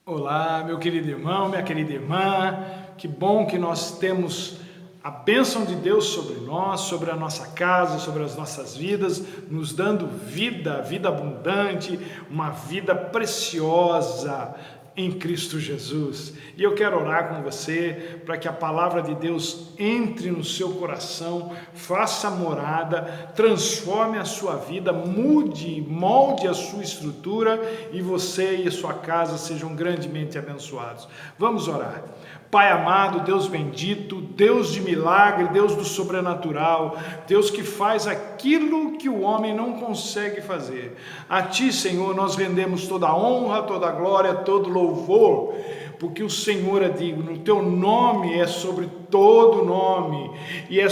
Olá, meu querido irmão, minha querida irmã, que bom que nós temos a bênção de Deus sobre nós, sobre a nossa casa, sobre as nossas vidas, nos dando vida, vida abundante, uma vida preciosa em Cristo Jesus. E eu quero orar com você para que a palavra de Deus entre no seu coração, faça morada, transforme a sua vida, mude, molde a sua estrutura e você e a sua casa sejam grandemente abençoados. Vamos orar. Pai amado, Deus bendito, Deus de milagre, Deus do sobrenatural, Deus que faz aquilo que o homem não consegue fazer. A Ti, Senhor, nós rendemos toda a honra, toda a glória, todo louvor, porque o Senhor é digno, o Teu nome é sobre todo nome, e é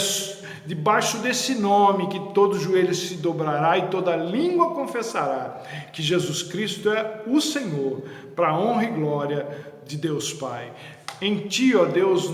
debaixo desse nome que todo joelho se dobrará e toda língua confessará que Jesus Cristo é o Senhor, para a honra e glória de Deus Pai. Em Ti, ó Deus,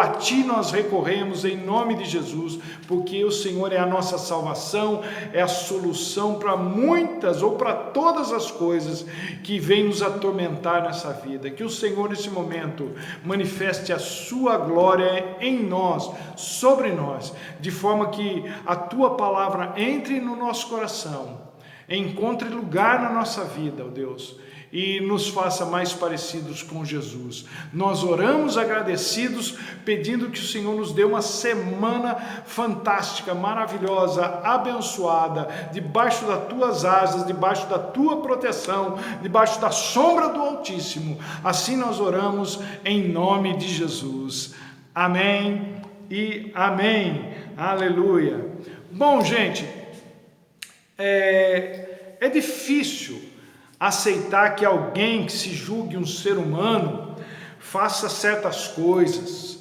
a Ti nós recorremos em nome de Jesus, porque o Senhor é a nossa salvação, é a solução para muitas ou para todas as coisas que vêm nos atormentar nessa vida. Que o Senhor nesse momento manifeste a Sua glória em nós, sobre nós, de forma que a Tua palavra entre no nosso coração, encontre lugar na nossa vida, ó Deus, e nos faça mais parecidos com Jesus. Nós oramos agradecidos, pedindo que o Senhor nos dê uma semana fantástica, maravilhosa, abençoada, debaixo das Tuas asas, debaixo da Tua proteção, debaixo da sombra do Altíssimo. Assim nós oramos em nome de Jesus. Amém e amém. Aleluia. Bom, gente, é difícil aceitar que alguém que se julgue um ser humano faça certas coisas,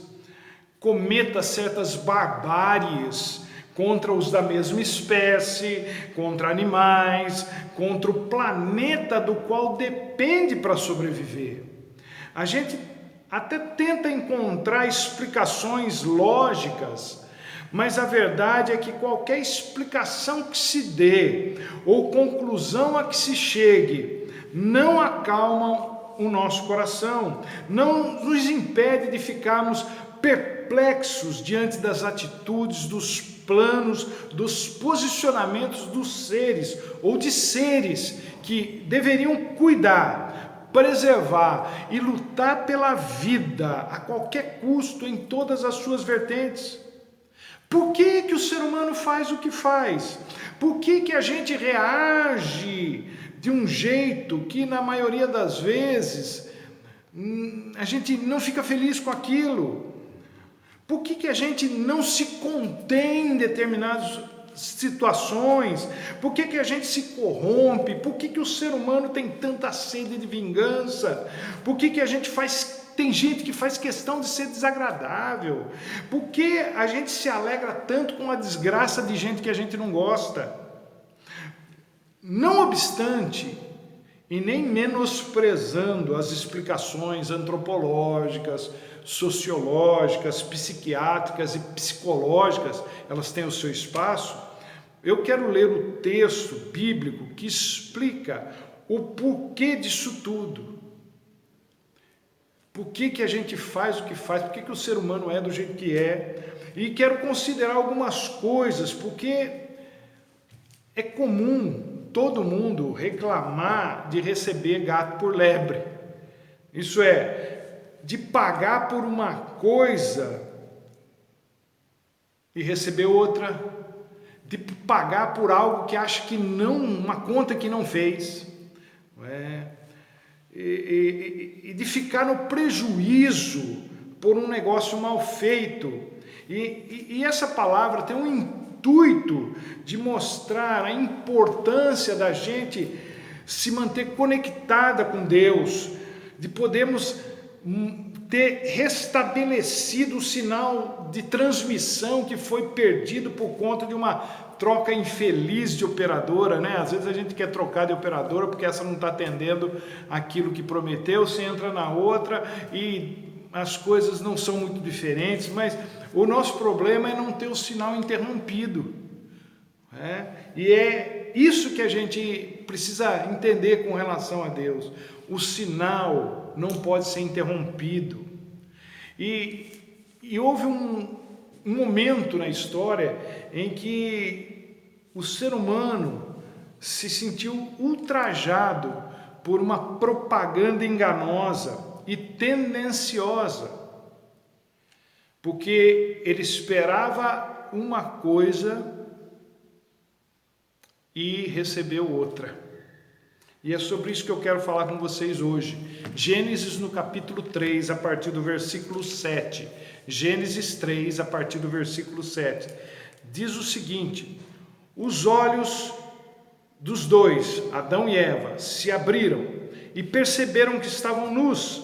cometa certas barbáries contra os da mesma espécie, contra animais, contra o planeta do qual depende para sobreviver. A gente até tenta encontrar explicações lógicas, mas a verdade é que qualquer explicação que se dê ou conclusão a que se chegue não acalma o nosso coração, não nos impede de ficarmos perplexos diante das atitudes, dos planos, dos posicionamentos dos seres ou de seres que deveriam cuidar, preservar e lutar pela vida a qualquer custo em todas as suas vertentes. Por que o ser humano faz o que faz? Por que a gente reage de um jeito que na maioria das vezes a gente não fica feliz com aquilo? Por que a gente não se contém em determinadas situações? Por que a gente se corrompe? Por que o ser humano tem tanta sede de vingança? Por que a gente tem gente que faz questão de ser desagradável? Por que a gente se alegra tanto com a desgraça de gente que a gente não gosta? Não obstante, e nem menosprezando as explicações antropológicas, sociológicas, psiquiátricas e psicológicas, elas têm o seu espaço, eu quero ler o texto bíblico que explica o porquê disso tudo. Por que a gente faz o que faz? Por que o ser humano é do jeito que é? E quero considerar algumas coisas, porque é comum todo mundo reclamar de receber gato por lebre. Isso é, de pagar por uma coisa e receber outra, de pagar por algo que acha que não, uma conta que não fez, não é? E de ficar no prejuízo por um negócio mal feito. E essa palavra tem um intuito de mostrar a importância da gente se manter conectada com Deus, de podermos ter restabelecido o sinal de transmissão que foi perdido por conta de uma troca infeliz de operadora, né? Às vezes a gente quer trocar de operadora porque essa não está atendendo aquilo que prometeu, você entra na outra e as coisas não são muito diferentes, mas o nosso problema é não ter o sinal interrompido, né? E é isso que a gente precisa entender com relação a Deus. o sinal não pode ser interrompido. E houve um momento na história em que o ser humano se sentiu ultrajado por uma propaganda enganosa e tendenciosa, porque ele esperava uma coisa e recebeu outra. E é sobre isso que eu quero falar com vocês hoje. Gênesis no capítulo 3, a partir do versículo 7. Gênesis 3, a partir do versículo 7. Diz o seguinte: os olhos dos dois, Adão e Eva, se abriram e perceberam que estavam nus.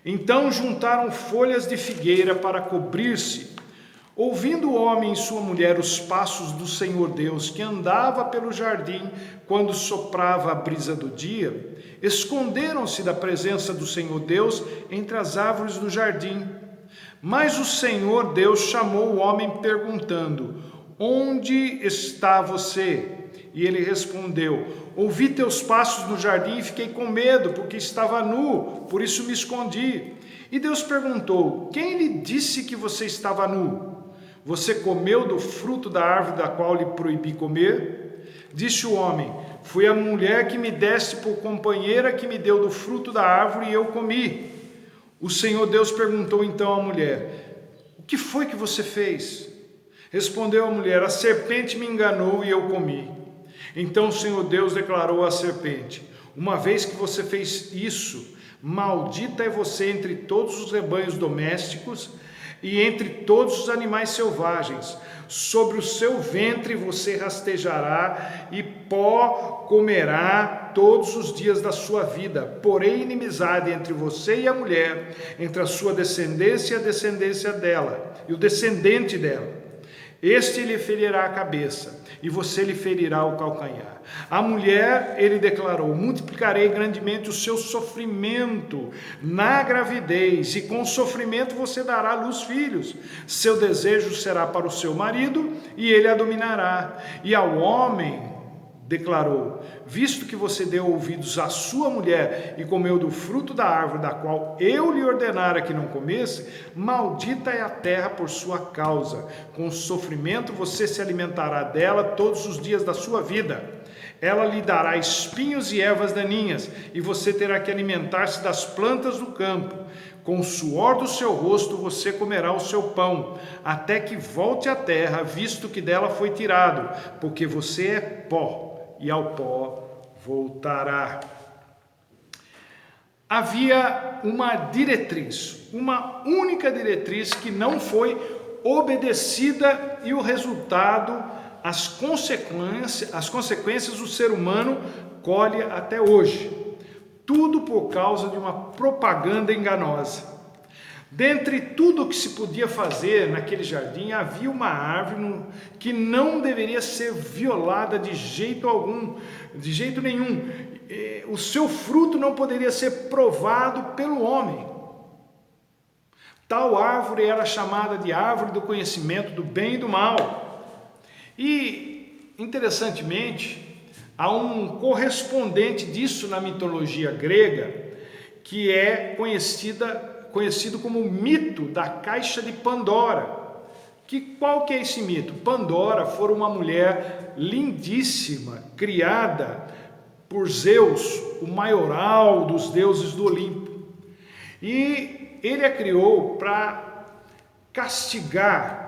Então juntaram folhas de figueira para cobrir-se. Ouvindo o homem e sua mulher os passos do Senhor Deus, que andava pelo jardim quando soprava a brisa do dia, esconderam-se da presença do Senhor Deus entre as árvores do jardim. Mas o Senhor Deus chamou o homem perguntando: onde está você? E ele respondeu: ouvi teus passos no jardim e fiquei com medo, porque estava nu, por isso me escondi. E Deus perguntou: quem lhe disse que você estava nu? Você comeu do fruto da árvore da qual lhe proibi comer? Disse o homem: foi a mulher que me deste por companheira que me deu do fruto da árvore e eu comi. O Senhor Deus perguntou então à mulher: o que foi que você fez? Respondeu a mulher: a serpente me enganou e eu comi. Então o Senhor Deus declarou à serpente: uma vez que você fez isso, maldita é você entre todos os rebanhos domésticos e entre todos os animais selvagens. Sobre o seu ventre você rastejará e pó comerá todos os dias da sua vida. Porém, inimizade entre você e a mulher, entre a sua descendência e a descendência dela, e o descendente dela. Este lhe ferirá a cabeça, e você lhe ferirá o calcanhar. A mulher, ele declarou: multiplicarei grandemente o seu sofrimento na gravidez, e com o sofrimento você dará à luz filhos. Seu desejo será para o seu marido, e ele a dominará. E ao homem declarou: visto que você deu ouvidos à sua mulher e comeu do fruto da árvore da qual eu lhe ordenara que não comesse, maldita é a terra por sua causa. Com sofrimento você se alimentará dela todos os dias da sua vida. Ela lhe dará espinhos e ervas daninhas, e você terá que alimentar-se das plantas do campo. Com o suor do seu rosto você comerá o seu pão, até que volte à terra, visto que dela foi tirado, porque você é pó, e ao pó voltará. Havia uma diretriz, uma única diretriz que não foi obedecida, e o resultado, as consequências o ser humano colhe até hoje. Tudo por causa de uma propaganda enganosa. Dentre tudo o que se podia fazer naquele jardim, havia uma árvore que não deveria ser violada de jeito algum, de jeito nenhum. O seu fruto não poderia ser provado pelo homem. Tal árvore era chamada de árvore do conhecimento do bem e do mal. E, interessantemente, há um correspondente disso na mitologia grega, que é conhecido como o mito da caixa de Pandora. Qual que é esse mito? Pandora foi uma mulher lindíssima, criada por Zeus, o maioral dos deuses do Olimpo. E ele a criou para castigar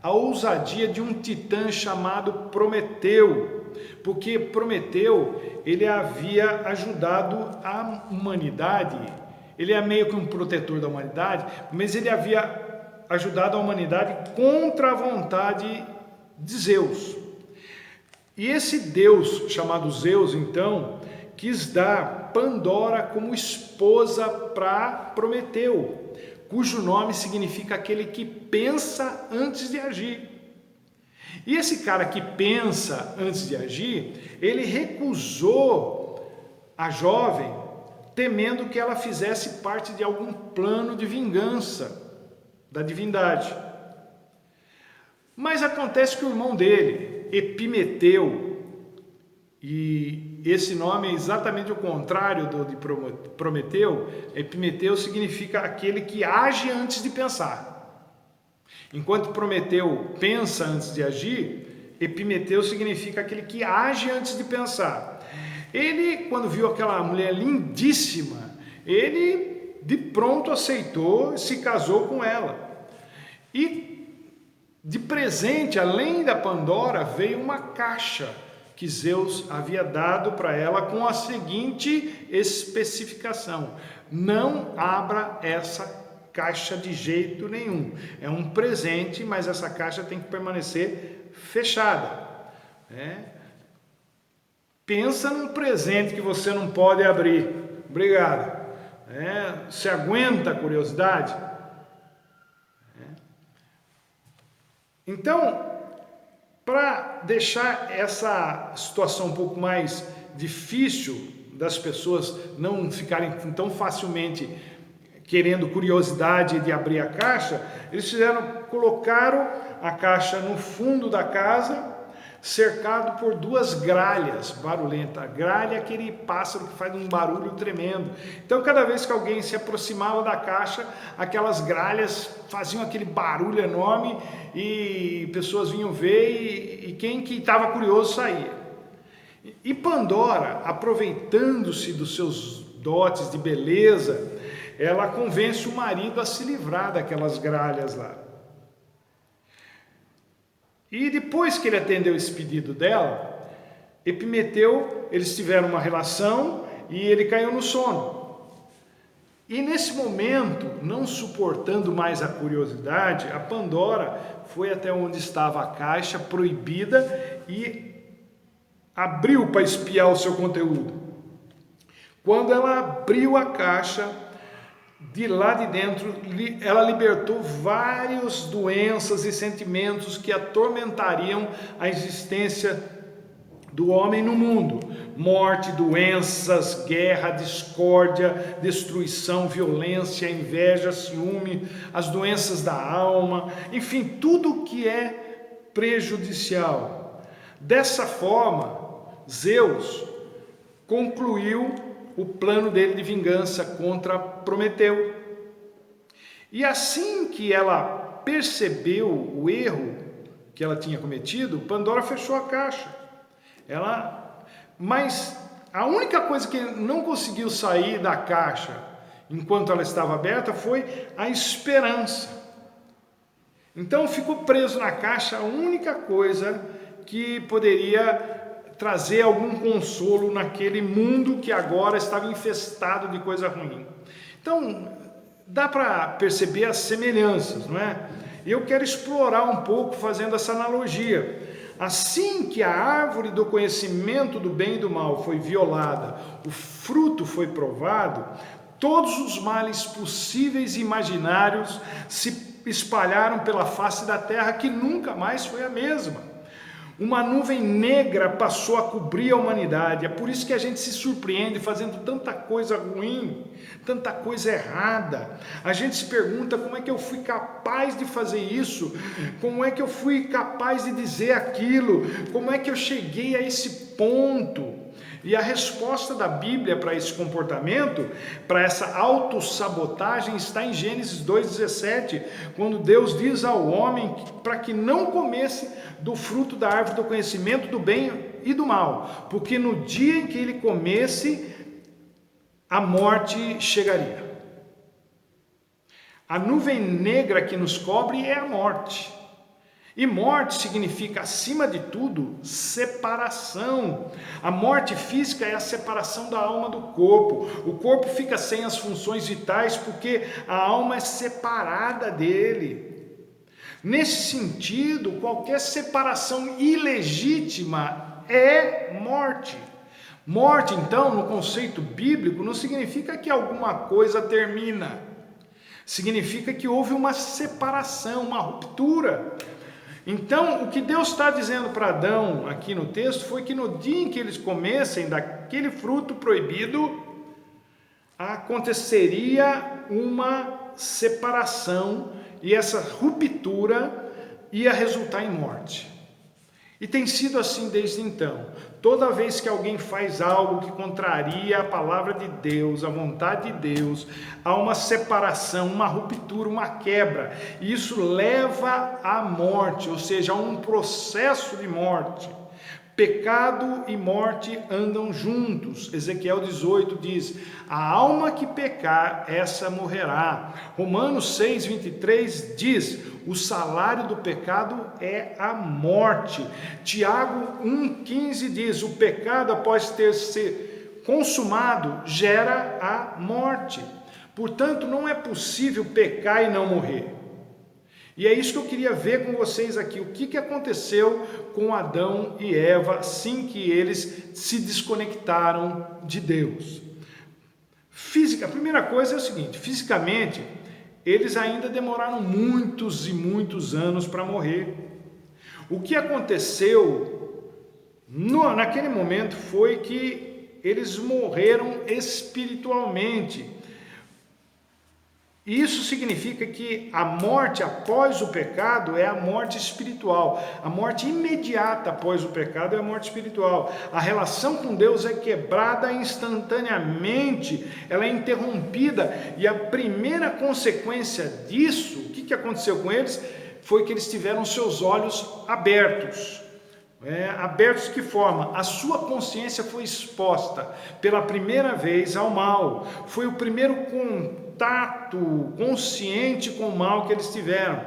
a ousadia de um titã chamado Prometeu, porque Prometeu, ele havia ajudado a humanidade. Ele é meio que um protetor da humanidade, mas ele havia ajudado a humanidade contra a vontade de Zeus. E esse Deus chamado Zeus, então, quis dar Pandora como esposa para Prometeu, cujo nome significa aquele que pensa antes de agir. E esse cara que pensa antes de agir, ele recusou a jovem, temendo que ela fizesse parte de algum plano de vingança da divindade. Mas acontece que o irmão dele, Epimeteu, e esse nome é exatamente o contrário do de Prometeu. Epimeteu significa aquele que age antes de pensar. Enquanto Prometeu pensa antes de agir, Epimeteu significa aquele que age antes de pensar. Ele, quando viu aquela mulher lindíssima, ele de pronto aceitou e se casou com ela. E de presente, além da Pandora, veio uma caixa que Zeus havia dado para ela com a seguinte especificação: não abra essa caixa de jeito nenhum. É um presente, mas essa caixa tem que permanecer fechada. Pensa num presente que você não pode abrir. Obrigado. Você aguenta a curiosidade? Então, para deixar essa situação um pouco mais difícil das pessoas não ficarem tão facilmente querendo curiosidade de abrir a caixa, eles colocaram a caixa no fundo da casa, cercado por duas gralhas barulhentas. A gralha é aquele pássaro que faz um barulho tremendo. Então, cada vez que alguém se aproximava da caixa, aquelas gralhas faziam aquele barulho enorme e pessoas vinham ver e quem que estava curioso saía. E Pandora, aproveitando-se dos seus dotes de beleza, ela convence o marido a se livrar daquelas gralhas lá. E depois que ele atendeu esse pedido dela, Epimeteu, eles tiveram uma relação e ele caiu no sono. E nesse momento, não suportando mais a curiosidade, a Pandora foi até onde estava a caixa proibida e abriu para espiar o seu conteúdo. Quando ela abriu a caixa, de lá de dentro, ela libertou várias doenças e sentimentos que atormentariam a existência do homem no mundo. Morte, doenças, guerra, discórdia, destruição, violência, inveja, ciúme, as doenças da alma, enfim, tudo que é prejudicial. Dessa forma, Zeus concluiu o plano dele de vingança contra Prometeu. E assim que ela percebeu o erro que ela tinha cometido, Pandora fechou a caixa. Mas a única coisa que não conseguiu sair da caixa enquanto ela estava aberta foi a esperança. Então ficou preso na caixa a única coisa que poderia trazer algum consolo naquele mundo que agora estava infestado de coisa ruim. Então, dá para perceber as semelhanças, não é? Eu quero explorar um pouco fazendo essa analogia. Assim que a árvore do conhecimento do bem e do mal foi violada, o fruto foi provado, todos os males possíveis e imaginários se espalharam pela face da terra, que nunca mais foi a mesma. Uma nuvem negra passou a cobrir a humanidade. É por isso que a gente se surpreende fazendo tanta coisa ruim, tanta coisa errada. A gente se pergunta: como é que eu fui capaz de fazer isso? Como é que eu fui capaz de dizer aquilo? Como é que eu cheguei a esse ponto? E a resposta da Bíblia para esse comportamento, para essa autossabotagem, está em Gênesis 2,17, quando Deus diz ao homem para que não comesse do fruto da árvore do conhecimento do bem e do mal, porque no dia em que ele comesse, a morte chegaria. A nuvem negra que nos cobre é a morte. E morte significa, acima de tudo, separação. A morte física é a separação da alma do corpo. O corpo fica sem as funções vitais porque a alma é separada dele. Nesse sentido, qualquer separação ilegítima é morte. Morte, então, no conceito bíblico, não significa que alguma coisa termina. Significa que houve uma separação, uma ruptura. Então, o que Deus está dizendo para Adão aqui no texto foi que no dia em que eles comessem daquele fruto proibido, aconteceria uma separação e essa ruptura ia resultar em morte. E tem sido assim desde então. Toda vez que alguém faz algo que contraria a palavra de Deus, a vontade de Deus, há uma separação, uma ruptura, uma quebra. E isso leva à morte, ou seja, a um processo de morte. Pecado e morte andam juntos. Ezequiel 18 diz: a alma que pecar, essa morrerá. Romanos 6:23 diz: o salário do pecado é a morte. Tiago 1,15 diz: o pecado, após ter se consumado, gera a morte. Portanto, não é possível pecar e não morrer. E é isso que eu queria ver com vocês aqui. O que aconteceu com Adão e Eva assim que eles se desconectaram de Deus? A primeira coisa é o seguinte: fisicamente, eles ainda demoraram muitos e muitos anos para morrer. O que aconteceu naquele momento foi que eles morreram espiritualmente. Isso significa que a morte após o pecado é a morte espiritual. A morte imediata após o pecado é a morte espiritual. A relação com Deus é quebrada instantaneamente, ela é interrompida. E a primeira consequência disso, o que aconteceu com eles? Foi que eles tiveram seus olhos abertos. Abertos de que forma? A sua consciência foi exposta pela primeira vez ao mal. Foi o primeiro contato consciente com o mal que eles tiveram.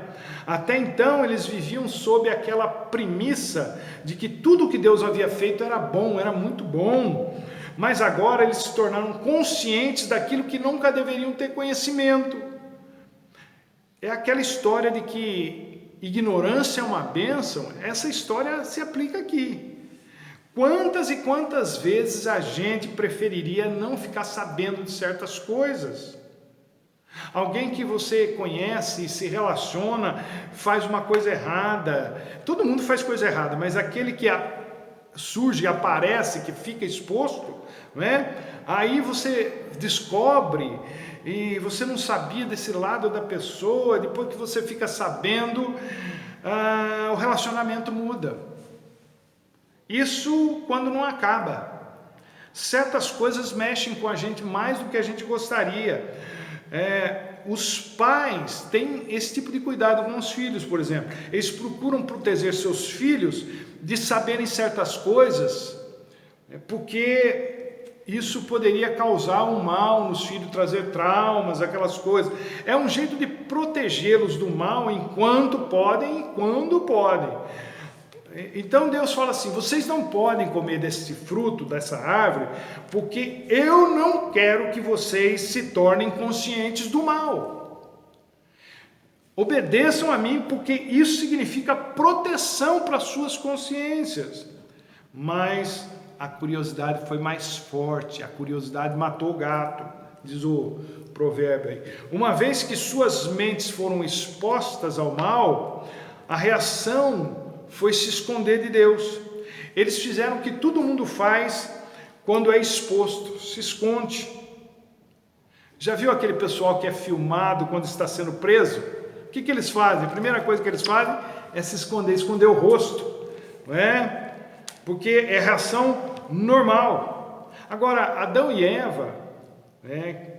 Até então eles viviam sob aquela premissa de que tudo que Deus havia feito era bom, era muito bom. Mas agora eles se tornaram conscientes daquilo que nunca deveriam ter conhecimento. É aquela história de que ignorância é uma bênção. Essa história se aplica aqui. Quantas e quantas vezes a gente preferiria não ficar sabendo de certas coisas? Alguém que você conhece, se relaciona, faz uma coisa errada. Todo mundo faz coisa errada, mas aquele que surge, aparece, que fica exposto, não é? Aí você descobre e você não sabia desse lado da pessoa. Depois que você fica sabendo, o relacionamento muda. Isso quando não acaba. Certas coisas mexem com a gente mais do que a gente gostaria. Os pais têm esse tipo de cuidado com os filhos, por exemplo. Eles procuram proteger seus filhos de saberem certas coisas, porque isso poderia causar um mal nos filhos, trazer traumas, aquelas coisas. É um jeito de protegê-los do mal enquanto podem e quando podem. Então Deus fala assim: vocês não podem comer desse fruto, dessa árvore, porque eu não quero que vocês se tornem conscientes do mal. Obedeçam a mim, porque isso significa proteção para suas consciências. Mas a curiosidade foi mais forte, a curiosidade matou o gato, diz o provérbio aí. Uma vez que suas mentes foram expostas ao mal, a reação foi se esconder de Deus. Eles fizeram o que todo mundo faz quando é exposto, se esconde. Já viu aquele pessoal que é filmado quando está sendo preso? O que eles fazem? A primeira coisa que eles fazem é se esconder o rosto, não é? Porque é reação normal. Agora, Adão e Eva,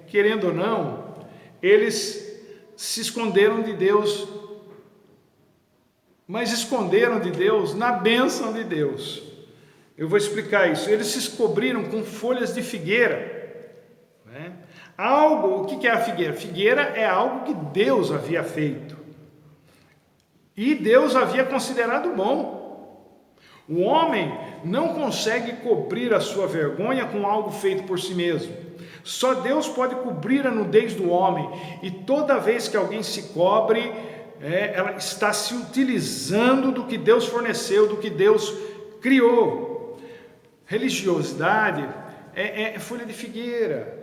querendo ou não, eles se esconderam de Deus, mas esconderam de Deus na bênção de Deus. Eu vou explicar isso. Eles se cobriram com folhas de figueira. O que é a figueira? Figueira é algo que Deus havia feito. E Deus havia considerado bom. O homem não consegue cobrir a sua vergonha com algo feito por si mesmo. Só Deus pode cobrir a nudez do homem. E toda vez que alguém se cobre, ela está se utilizando do que Deus forneceu, do que Deus criou. Religiosidade é folha de figueira.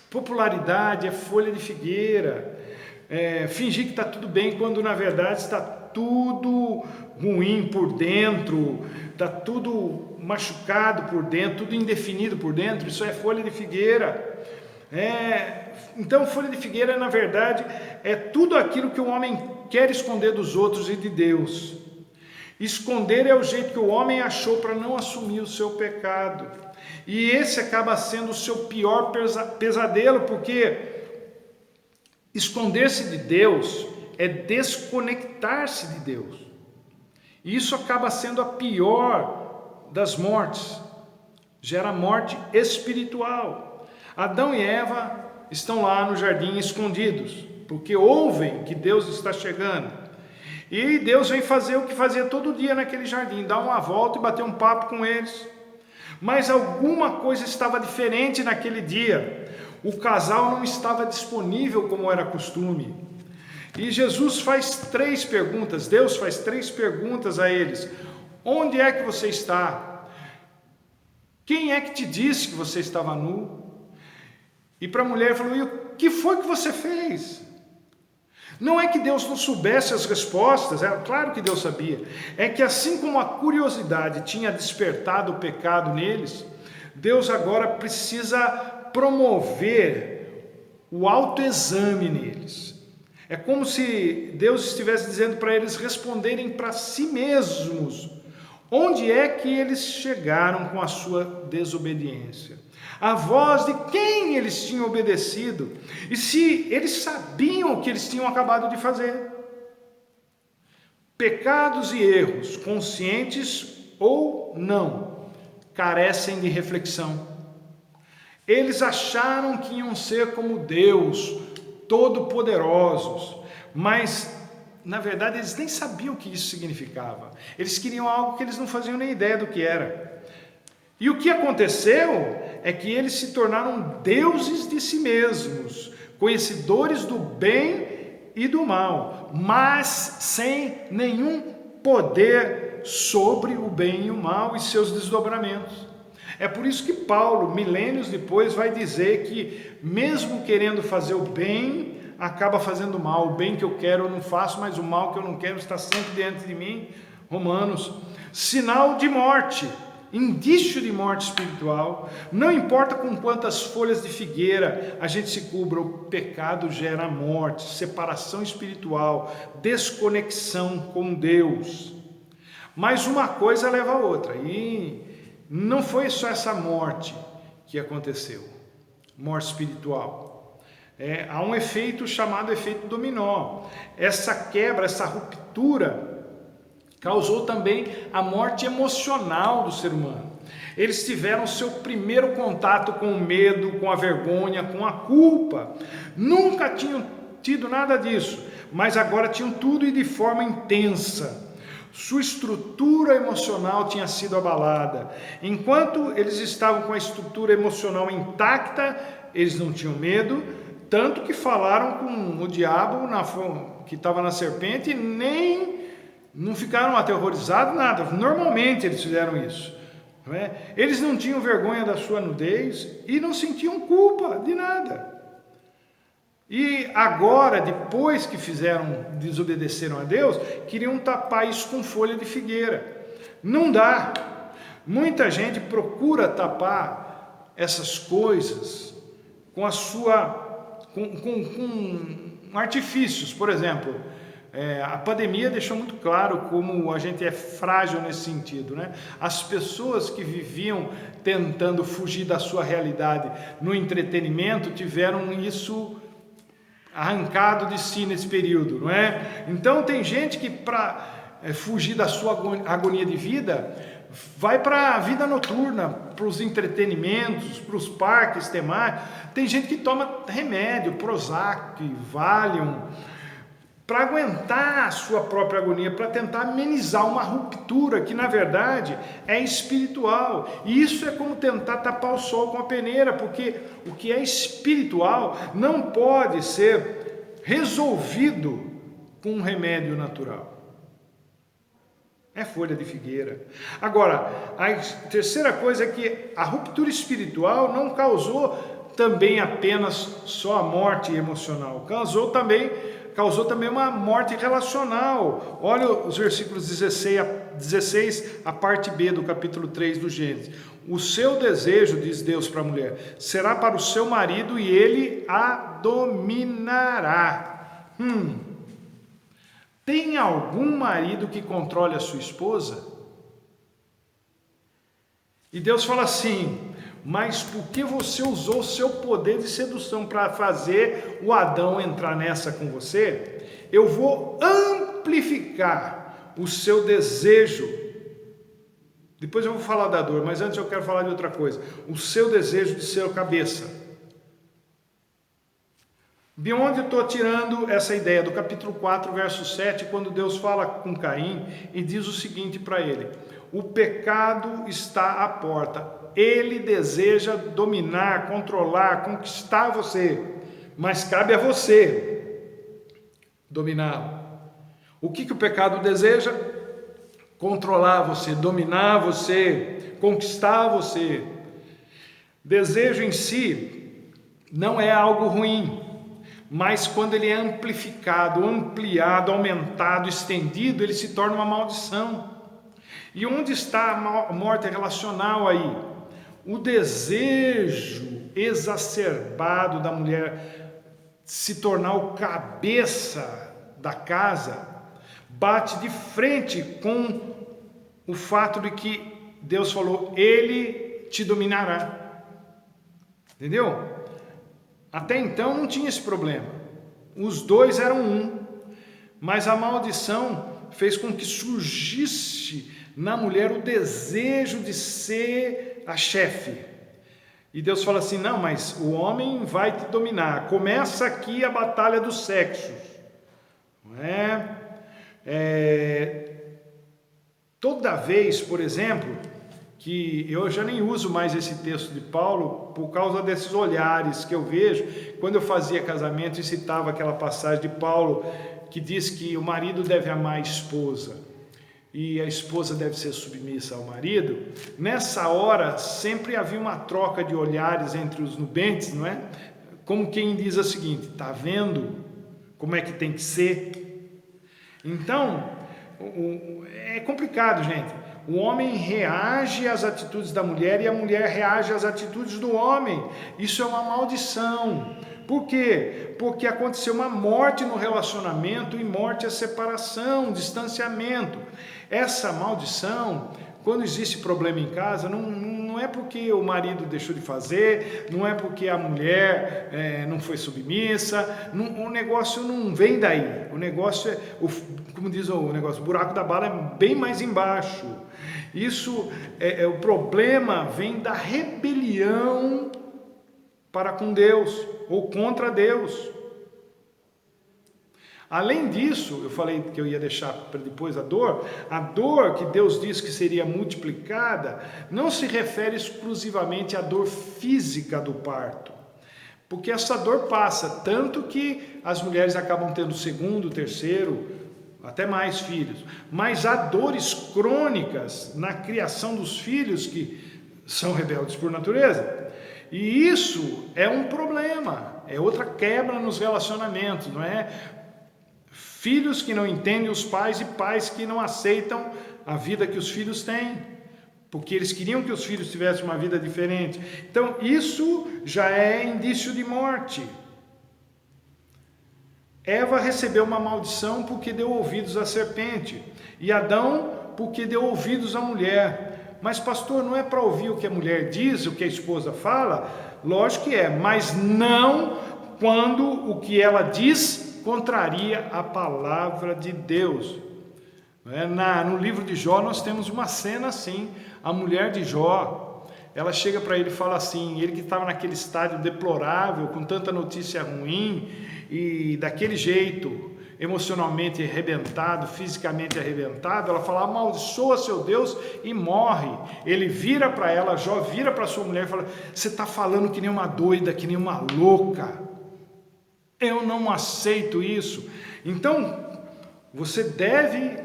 Popularidade é folha de figueira. Fingir que está tudo bem quando na verdade está tudo ruim por dentro, está tudo machucado por dentro, tudo indefinido por dentro. Isso é folha de figueira. Então, folha de figueira, na verdade, é tudo aquilo que o homem quer esconder dos outros e de Deus. Esconder é o jeito que o homem achou para não assumir o seu pecado. E esse acaba sendo o seu pior pesadelo, porque esconder-se de Deus é desconectar-se de Deus. E isso acaba sendo a pior das mortes. Gera morte espiritual. Adão e Eva estão lá no jardim escondidos, porque ouvem que Deus está chegando. E Deus vem fazer o que fazia todo dia naquele jardim, dar uma volta e bater um papo com eles. Mas alguma coisa estava diferente naquele dia. O casal não estava disponível como era costume. E Jesus faz 3 perguntas, Deus faz 3 perguntas a eles. Onde é que você está? Quem é que te disse que você estava nu? E para a mulher ele falou, e o que foi que você fez? Não é que Deus não soubesse as respostas, é claro que Deus sabia. É que assim como a curiosidade tinha despertado o pecado neles, Deus agora precisa promover o autoexame neles. É como se Deus estivesse dizendo para eles responderem para si mesmos onde é que eles chegaram com a sua desobediência. A voz de quem eles tinham obedecido e se eles sabiam o que eles tinham acabado de fazer. Pecados e erros, conscientes ou não, carecem de reflexão. Eles acharam que iam ser como Deus, todo-poderosos, mas na verdade eles nem sabiam o que isso significava. Eles queriam algo que eles não faziam nem ideia do que era. E o que aconteceu é que eles se tornaram deuses de si mesmos, conhecedores do bem e do mal, mas sem nenhum poder sobre o bem e o mal e seus desdobramentos. É por isso que Paulo, milênios depois, vai dizer que mesmo querendo fazer o bem, acaba fazendo o mal. O bem que eu quero eu não faço, mas o mal que eu não quero está sempre diante de mim. Romanos. Sinal de morte. Indício de morte espiritual. Não importa com quantas folhas de figueira a gente se cubra, o pecado gera morte, separação espiritual, desconexão com Deus. Mas uma coisa leva a outra, e não foi só essa morte que aconteceu, morte espiritual. Há um efeito chamado efeito dominó. Essa quebra, essa ruptura causou também a morte emocional do ser humano. Eles tiveram seu primeiro contato com o medo, com a vergonha, com a culpa. Nunca tinham tido nada disso, mas agora tinham tudo e de forma intensa. Sua estrutura emocional tinha sido abalada. Enquanto eles estavam com a estrutura emocional intacta, eles não tinham medo, tanto que falaram com o diabo que estava na serpente e não ficaram aterrorizados, nada. Normalmente eles fizeram isso. Não é? Eles não tinham vergonha da sua nudez e não sentiam culpa de nada. E agora, depois que desobedeceram a Deus, queriam tapar isso com folha de figueira. Não dá. Muita gente procura tapar essas coisas com com artifícios. Por exemplo, a pandemia deixou muito claro como a gente é frágil nesse sentido, né? As pessoas que viviam tentando fugir da sua realidade no entretenimento tiveram isso arrancado de si nesse período, não é? Então tem gente que para fugir da sua agonia de vida vai para a vida noturna, para os entretenimentos, para os parques temáticos. Tem gente que toma remédio, Prozac, Valium, para aguentar a sua própria agonia, para tentar amenizar uma ruptura que na verdade é espiritual. E isso é como tentar tapar o sol com a peneira, porque o que é espiritual não pode ser resolvido com um remédio natural. É folha de figueira. Agora, a terceira coisa é que a ruptura espiritual não causou também apenas só a morte emocional, causou também uma morte relacional. Olha os versículos 16, a parte B do capítulo 3 do Gênesis. O seu desejo, diz Deus para a mulher, será para o seu marido e ele a dominará. Tem algum marido que controle a sua esposa? E Deus fala assim: mas por que você usou o seu poder de sedução para fazer o Adão entrar nessa com você? Eu vou amplificar o seu desejo. Depois eu vou falar da dor, mas antes eu quero falar de outra coisa. O seu desejo de ser o cabeça. De onde eu estou tirando essa ideia? Do capítulo 4, verso 7, quando Deus fala com Caim e diz o seguinte para ele: o pecado está à porta, ele deseja dominar, controlar, conquistar você, mas cabe a você dominá-lo. O que o pecado deseja? Controlar você, dominar você, conquistar você. Desejo em si não é algo ruim, mas quando ele é amplificado, ampliado, aumentado, estendido, ele se torna uma maldição. E onde está a morte relacional aí? O desejo exacerbado da mulher se tornar o cabeça da casa bate de frente com o fato de que Deus falou: ele te dominará. Entendeu? Até então não tinha esse problema. Os dois eram um. Mas a maldição fez com que surgisse na mulher o desejo de ser a chefe. E Deus fala assim: não, mas o homem vai te dominar. Começa aqui a batalha dos sexos. Não é? Toda vez, por exemplo, que eu já nem uso mais esse texto de Paulo por causa desses olhares que eu vejo quando eu fazia casamento e citava aquela passagem de Paulo que diz que o marido deve amar a esposa e a esposa deve ser submissa ao marido. Nessa hora sempre havia uma troca de olhares entre os nubentes, não é? Como quem diz o seguinte: tá vendo como é que tem que ser? Então é complicado, gente. O homem reage às atitudes da mulher e a mulher reage às atitudes do homem. Isso é uma maldição. Por quê? Porque aconteceu uma morte no relacionamento, e morte é separação, distanciamento. Essa maldição, quando existe problema em casa, não é porque o marido deixou de fazer, não é porque a mulher não foi submissa, o negócio não vem daí. O negócio como diz o negócio, o buraco da bala é bem mais embaixo. Isso o problema vem da rebelião para com Deus ou contra Deus. Além disso, eu falei que eu ia deixar para depois a dor que Deus diz que seria multiplicada, não se refere exclusivamente à dor física do parto, porque essa dor passa, tanto que as mulheres acabam tendo segundo, terceiro, até mais filhos, mas há dores crônicas na criação dos filhos que são rebeldes por natureza, e isso é um problema, é outra quebra nos relacionamentos, não é? Filhos que não entendem os pais e pais que não aceitam a vida que os filhos têm, porque eles queriam que os filhos tivessem uma vida diferente. Então isso já é indício de morte. Eva recebeu uma maldição porque deu ouvidos à serpente, e Adão porque deu ouvidos à mulher. Mas pastor, não é para ouvir o que a mulher diz, o que a esposa fala? Lógico que é, mas não quando o que ela diz contraria a palavra de Deus. No livro de Jó nós temos uma cena assim, a mulher de Jó, ela chega para ele e fala assim, ele que estava naquele estádio deplorável, com tanta notícia ruim, e daquele jeito, emocionalmente arrebentado, fisicamente arrebentado, ela fala: amaldiçoa seu Deus e morre. Ele vira para ela, Jó vira para sua mulher e fala: você está falando que nem uma doida, que nem uma louca, eu não aceito isso. Então você deve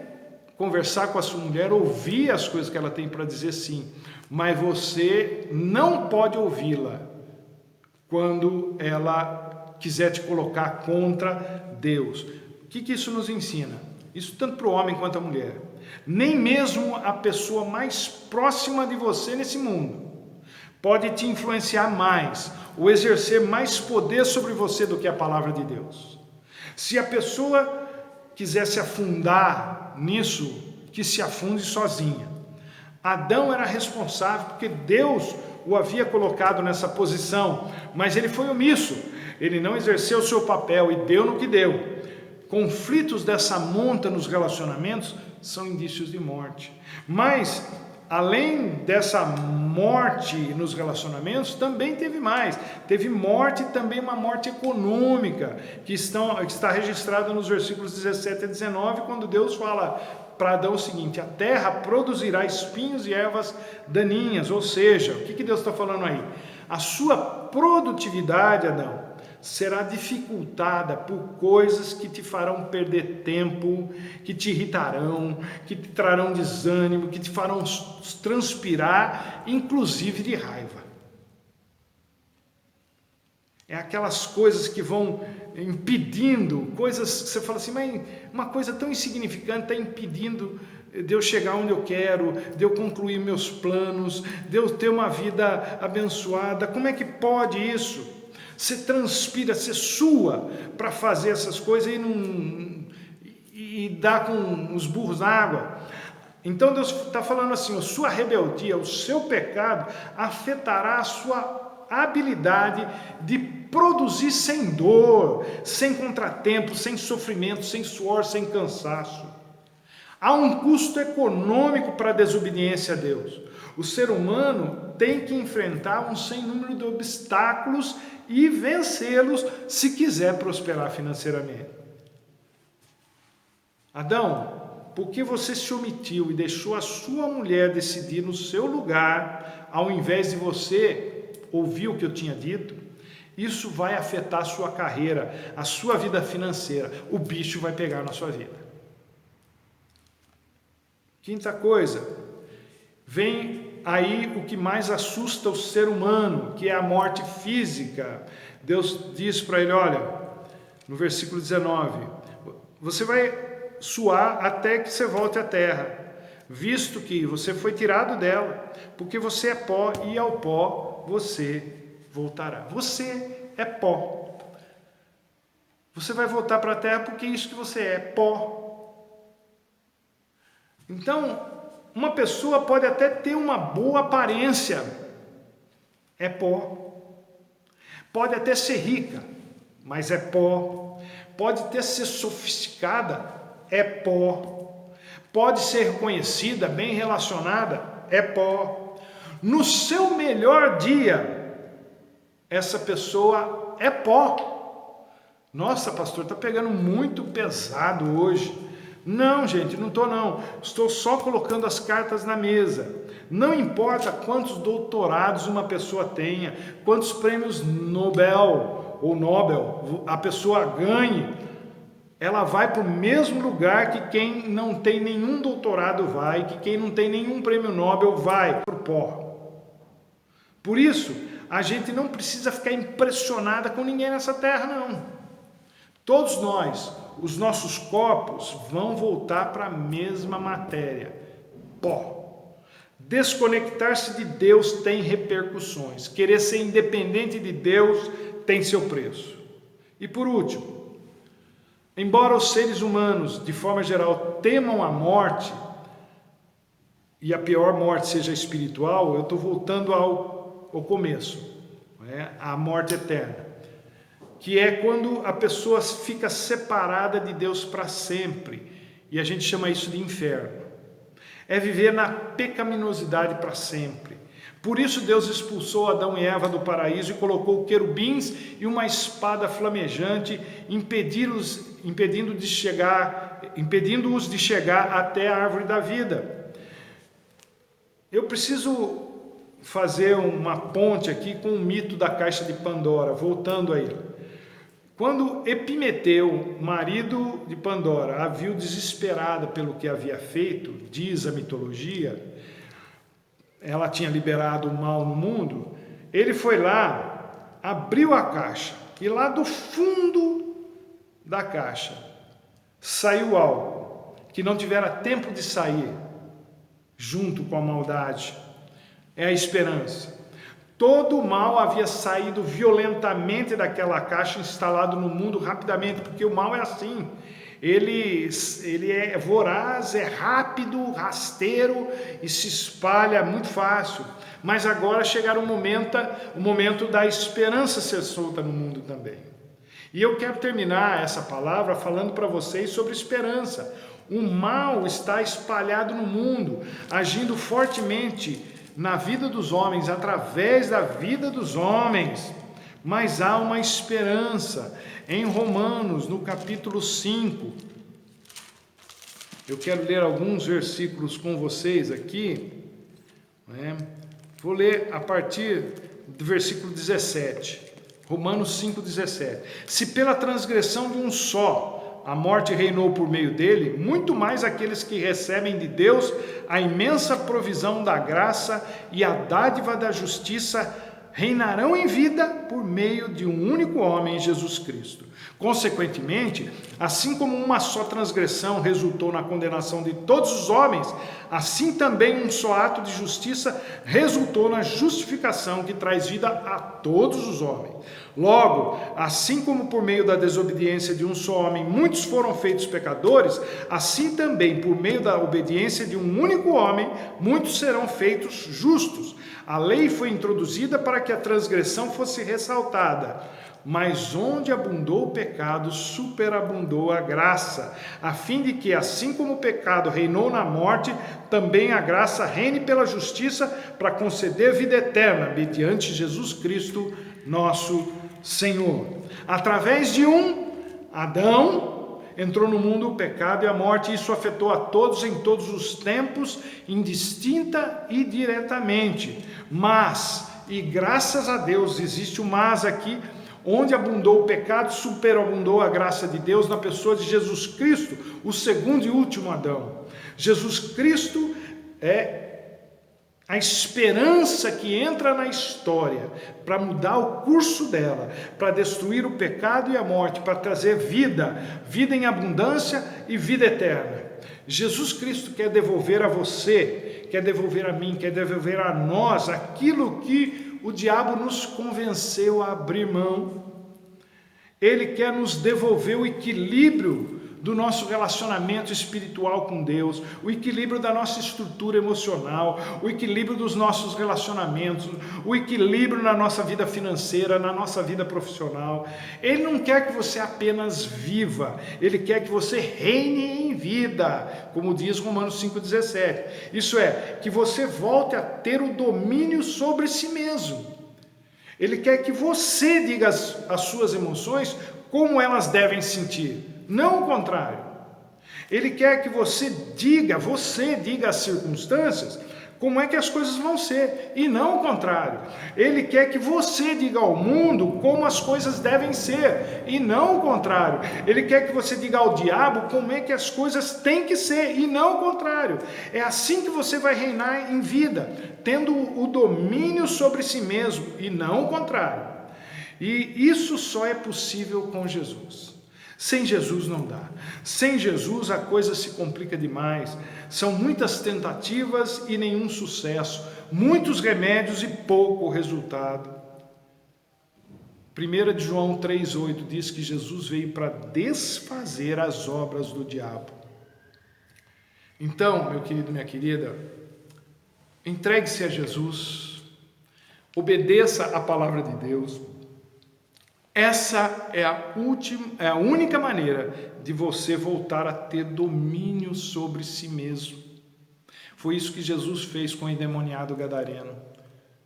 conversar com a sua mulher, ouvir as coisas que ela tem para dizer, sim, mas você não pode ouvi-la quando ela quiser te colocar contra Deus. O que isso nos ensina? Isso tanto para o homem quanto a mulher. Nem mesmo a pessoa mais próxima de você nesse mundo pode te influenciar mais ou exercer mais poder sobre você do que a palavra de Deus. Se a pessoa quiser se afundar nisso, que se afunde sozinha. Adão era responsável porque Deus o havia colocado nessa posição, mas ele foi omisso, ele não exerceu o seu papel e deu no que deu. Conflitos dessa monta nos relacionamentos são indícios de morte. Mas, além dessa morte nos relacionamentos, também teve mais. Teve morte, também uma morte econômica, que está registrada nos versículos 17 a 19, quando Deus fala para Adão o seguinte: a terra produzirá espinhos e ervas daninhas. Ou seja, o que Deus está falando aí? A sua produtividade, Adão, será dificultada por coisas que te farão perder tempo, que te irritarão, que te trarão desânimo, que te farão transpirar, inclusive de raiva. É aquelas coisas que vão impedindo, coisas que você fala assim, mas uma coisa tão insignificante está impedindo de eu chegar onde eu quero, de eu concluir meus planos, de eu ter uma vida abençoada. Como é que pode isso? Você transpira, você sua para fazer essas coisas e dá com os burros na água. Então Deus está falando assim, a sua rebeldia, o seu pecado afetará a sua habilidade de produzir sem dor, sem contratempo, sem sofrimento, sem suor, sem cansaço. Há um custo econômico para a desobediência a Deus. O ser humano tem que enfrentar um sem número de obstáculos e vencê-los se quiser prosperar financeiramente. Adão, por que você se omitiu e deixou a sua mulher decidir no seu lugar, ao invés de você ouvir o que eu tinha dito? Isso vai afetar a sua carreira, a sua vida financeira. O bicho vai pegar na sua vida. Quinta coisa, vem aí o que mais assusta o ser humano, que é a morte física. Deus diz para ele, olha, no versículo 19, você vai suar até que você volte à terra, visto que você foi tirado dela, porque você é pó e ao pó você voltará. Você é pó. Você vai voltar para a terra porque é isso que você é, pó. Então, uma pessoa pode até ter uma boa aparência, é pó. Pode até ser rica, mas é pó. Pode até ser sofisticada, é pó. Pode ser reconhecida, bem relacionada, é pó. No seu melhor dia, essa pessoa é pó. Nossa, pastor, está pegando muito pesado hoje. Não, gente, não estou não. Estou só colocando as cartas na mesa. Não importa quantos doutorados uma pessoa tenha, quantos prêmios Nobel a pessoa ganhe, ela vai para o mesmo lugar que quem não tem nenhum doutorado vai, que quem não tem nenhum prêmio Nobel vai para o pó. Por isso, a gente não precisa ficar impressionada com ninguém nessa terra, não. Todos nós, os nossos corpos vão voltar para a mesma matéria, pó. Desconectar-se de Deus tem repercussões. Querer ser independente de Deus tem seu preço. E por último, embora os seres humanos, de forma geral, temam a morte, e a pior morte seja espiritual, eu estou voltando ao começo, a morte eterna, que é quando a pessoa fica separada de Deus para sempre, e a gente chama isso de inferno. É viver na pecaminosidade para sempre. Por isso Deus expulsou Adão e Eva do paraíso e colocou querubins e uma espada flamejante, impedindo-os de chegar até a árvore da vida. Eu preciso fazer uma ponte aqui com o mito da caixa de Pandora, voltando a ele. Quando Epimeteu, marido de Pandora, a viu desesperada pelo que havia feito, diz a mitologia, ela tinha liberado o mal no mundo, ele foi lá, abriu a caixa, e lá do fundo da caixa saiu algo que não tivera tempo de sair, junto com a maldade, é a esperança. Todo o mal havia saído violentamente daquela caixa, instalado no mundo rapidamente, porque o mal é assim. Ele é voraz, é rápido, rasteiro e se espalha muito fácil. Mas agora chegará o momento da esperança ser solta no mundo também. E eu quero terminar essa palavra falando para vocês sobre esperança. O mal está espalhado no mundo, agindo fortemente na vida dos homens, através da vida dos homens. Mas há uma esperança. Em Romanos, no capítulo 5, eu quero ler alguns versículos com vocês aqui, né? Vou ler a partir do versículo 17, Romanos 5,17. Se pela transgressão de um só a morte reinou por meio dele, muito mais aqueles que recebem de Deus a imensa provisão da graça e a dádiva da justiça reinarão em vida por meio de um único homem, Jesus Cristo. Consequentemente, assim como uma só transgressão resultou na condenação de todos os homens, assim também um só ato de justiça resultou na justificação que traz vida a todos os homens. Logo, assim como por meio da desobediência de um só homem muitos foram feitos pecadores, assim também por meio da obediência de um único homem muitos serão feitos justos. A lei foi introduzida para que a transgressão fosse ressaltada, mas onde abundou o pecado, superabundou a graça, a fim de que, assim como o pecado reinou na morte, também a graça reine pela justiça para conceder vida eterna, mediante Jesus Cristo, nosso Senhor. Através de um, Adão, entrou no mundo o pecado e a morte, e isso afetou a todos em todos os tempos, indistinta e diretamente. Mas, e graças a Deus, existe um mas aqui, onde abundou o pecado, superabundou a graça de Deus na pessoa de Jesus Cristo, o segundo e último Adão. Jesus Cristo é a esperança que entra na história para mudar o curso dela, para destruir o pecado e a morte, para trazer vida, vida em abundância e vida eterna. Jesus Cristo quer devolver a você, quer devolver a mim, quer devolver a nós aquilo que o diabo nos convenceu a abrir mão. Ele quer nos devolver o equilíbrio do nosso relacionamento espiritual com Deus, o equilíbrio da nossa estrutura emocional, o equilíbrio dos nossos relacionamentos, o equilíbrio na nossa vida financeira, na nossa vida profissional. Ele não quer que você apenas viva, ele quer que você reine em vida, como diz Romanos 5,17. Isso é, que você volte a ter o domínio sobre si mesmo. Ele quer que você diga as suas emoções como elas devem sentir, não o contrário. Ele quer que você diga às circunstâncias como é que as coisas vão ser, e não o contrário. Ele quer que você diga ao mundo como as coisas devem ser, e não o contrário. Ele quer que você diga ao diabo como é que as coisas têm que ser, e não o contrário. É assim que você vai reinar em vida, tendo o domínio sobre si mesmo, e não o contrário. E isso só é possível com Jesus. Sem Jesus não dá. Sem Jesus a coisa se complica demais. São muitas tentativas e nenhum sucesso, muitos remédios e pouco resultado. 1 João 3,8 diz que Jesus veio para desfazer as obras do diabo. Então, meu querido, minha querida, entregue-se a Jesus, obedeça a palavra de Deus. Essa é a única maneira de você voltar a ter domínio sobre si mesmo. Foi isso que Jesus fez com o endemoniado gadareno.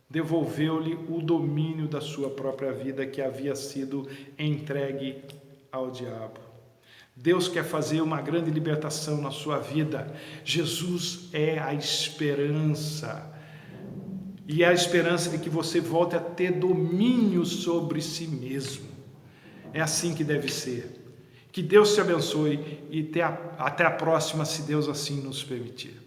Devolveu-lhe o domínio da sua própria vida que havia sido entregue ao diabo. Deus quer fazer uma grande libertação na sua vida. Jesus é a esperança. E é a esperança de que você volte a ter domínio sobre si mesmo. É assim que deve ser. Que Deus te abençoe e até a próxima, se Deus assim nos permitir.